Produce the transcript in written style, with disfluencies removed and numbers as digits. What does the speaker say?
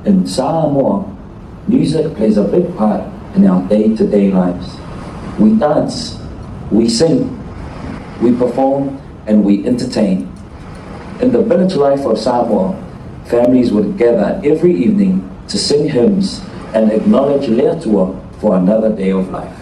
In Samoa, music plays a big part in our day-to-day lives. We dance, we sing, we perform, and we entertain. In the village life of Samoa, families would gather every evening to sing hymns and acknowledge Leatua for another day of life.